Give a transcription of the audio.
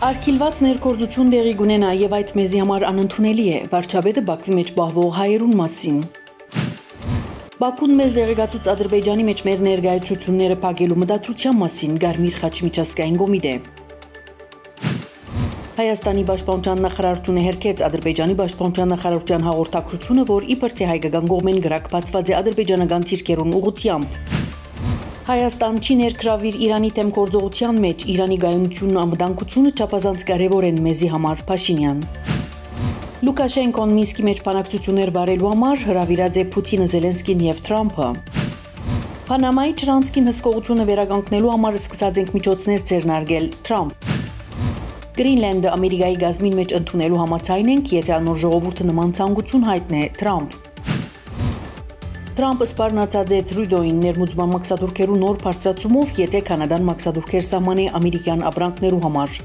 Արգելված ներգործություն դեղի գունենա եւ այդ մեզի համար անընդունելի է, վարչապետը Բաքվի մեջ պահվող հայերուն մասին։ Բաքուն մեզ դեղեկացուց Ադրբեջանի մեջ մեր ներկայացությունները փակելու մտադրության մասին Գարմիր խաչի միջազգային կոմիտե։ Հայաստանի պաշտպանության նախարարությունը հերքեց Ադրբեջանի պաշտպանության նախարարության հաղորդակցությունը, որ իբր թե հայկական կողմեն գրակ բացված է ադրբեջանական թիրքերուն ուղղությամբ։ Հայաստան չի ներգրավիր Իրանի թեմ գործողության մեջ, Իրանի գայունությունն ու անվտանգությունը չափազանց կարևոր են մեզի համար, Փաշինյան։ Լուկաշենկոն Մինսկի մեջ բանակցություններ վարելու համար հրավիրած է Պուտինը, Զելենսկին եւ Թրամփը։ Պանամայի չրանցքին հսկողությունը վերականգնելու համար սկսած ենք միջոցներ ձեռնարկել, Թրամփ։ Գրինլենդը Ամերիկայի գազմին մեջ ընդունելու համաձայն ենք, եթե անոր ժողովուրդը նման ցանկություն հայտնի, Թրամփ։ Թրամփը սպառնացած է Տրյուդոին ներմուծման մաքսադուրքերու նոր բարձրացումով, եթե Կանադան մաքսադուրքեր սահմանի ամերիկյան ապրանքներու համար։